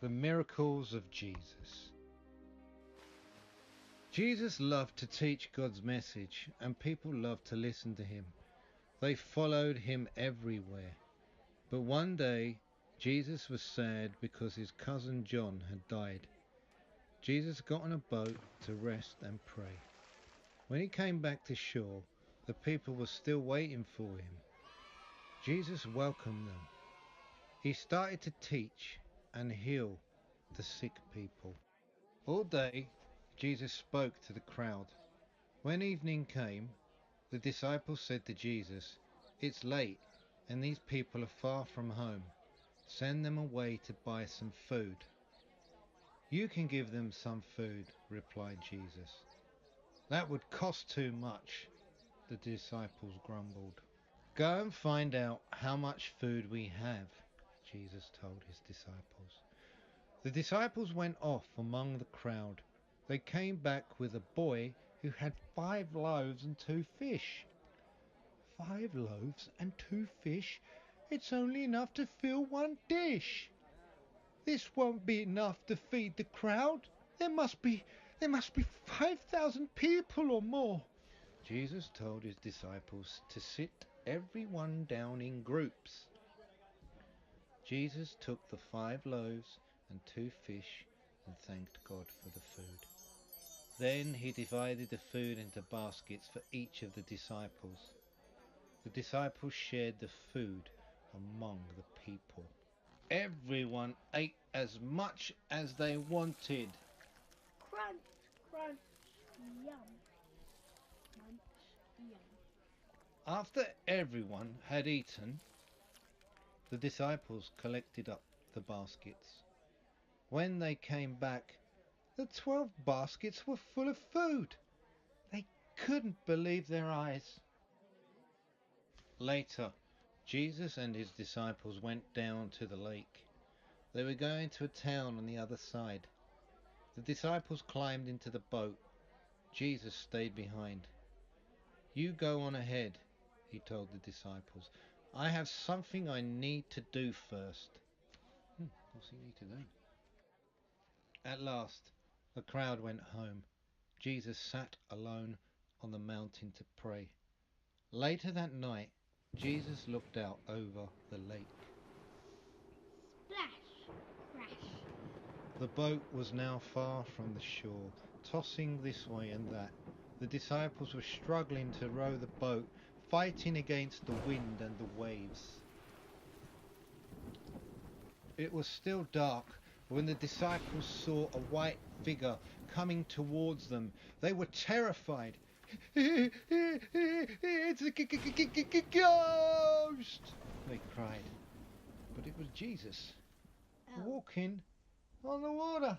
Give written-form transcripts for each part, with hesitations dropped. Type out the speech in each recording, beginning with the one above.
The miracles of Jesus. Jesus loved to teach God's message, and people loved to listen to him. They followed him everywhere. But one day, Jesus was sad because his cousin John had died. Jesus got on a boat to rest and pray. When he came back to shore, the people were still waiting for him. Jesus welcomed them. He started to teach and heal the sick people. All day, Jesus spoke to the crowd. When evening came, the disciples said to Jesus, "It's late, and these people are far from home. Send them away to buy some food." "You can give them some food," replied Jesus. "That would cost too much," the disciples grumbled. "Go and find out how much food we have," Jesus told his disciples. The disciples went off among the crowd. They came back with a boy who had 5 loaves and 2 fish. 5 loaves and 2 fish? It's only enough to fill 1 dish. This won't be enough to feed the crowd. There must be 5,000 people or more. Jesus told his disciples to sit everyone down in groups. Jesus took the 5 loaves and 2 fish and thanked God for the food. Then he divided the food into baskets for each of the disciples. The disciples shared the food among the people. Everyone ate as much as they wanted. Crunch, crunch, yum. Munch, yum. After everyone had eaten, the disciples collected up the baskets. When they came back, the 12 baskets were full of food. They couldn't believe their eyes. Later, Jesus and his disciples went down to the lake. They were going to a town on the other side. The disciples climbed into the boat. Jesus stayed behind. "You go on ahead," he told the disciples. "I have something I need to do first." What's he need to do? At last, the crowd went home. Jesus sat alone on the mountain to pray. Later that night, Jesus looked out over the lake. Splash, crash. The boat was now far from the shore, tossing this way and that. The disciples were struggling to row the boat, fighting against the wind and the waves. It was still dark when the disciples saw a white figure coming towards them. They were terrified. "It's a ghost!" they cried. But it was Jesus, walking on the water.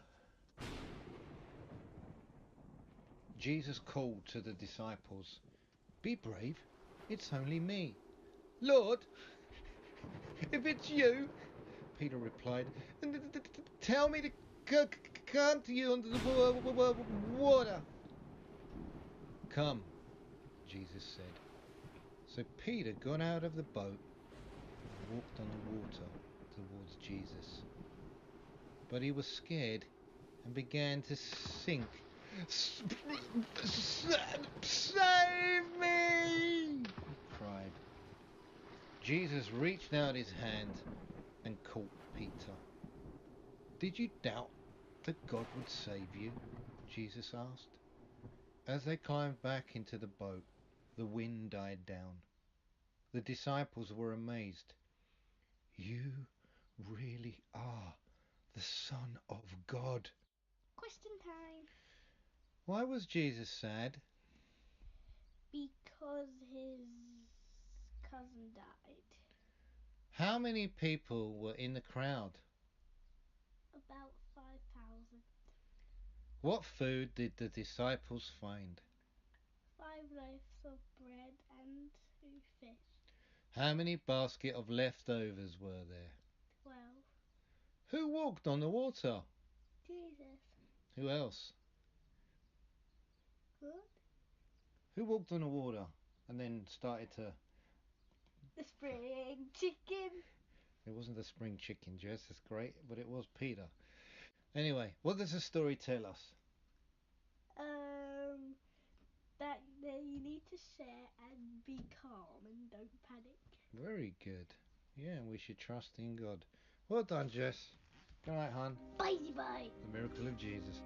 Jesus called to the disciples, "Be brave, it's only me." "Lord, if it's you," Peter replied, "tell me to come to you under the water." "Come," Jesus said. So Peter got out of the boat and walked on the water towards Jesus. But he was scared and began to sink. "Save me!" he cried. Jesus reached out his hand and caught Peter. "Did you doubt that God would save you?" Jesus asked. As they climbed back into the boat, the wind died down. The disciples were amazed. "You really are the Son of God." Question time. Why was Jesus sad? Because his cousin died. How many people were in the crowd? About 5,000. What food did the disciples find? 5 loaves of bread and 2 fish. How many baskets of leftovers were there? 12. Who walked on the water? Jesus. Who else? Good. Who walked on the water and then started to... The spring chicken. It wasn't the spring chicken, Jess, that's great, but it was Peter. Anyway, what does the story tell us? That you need to share and be calm and don't panic. Very good. Yeah, we should trust in God. Well done, Jess. All right, hon. Bye bye. The miracle of Jesus.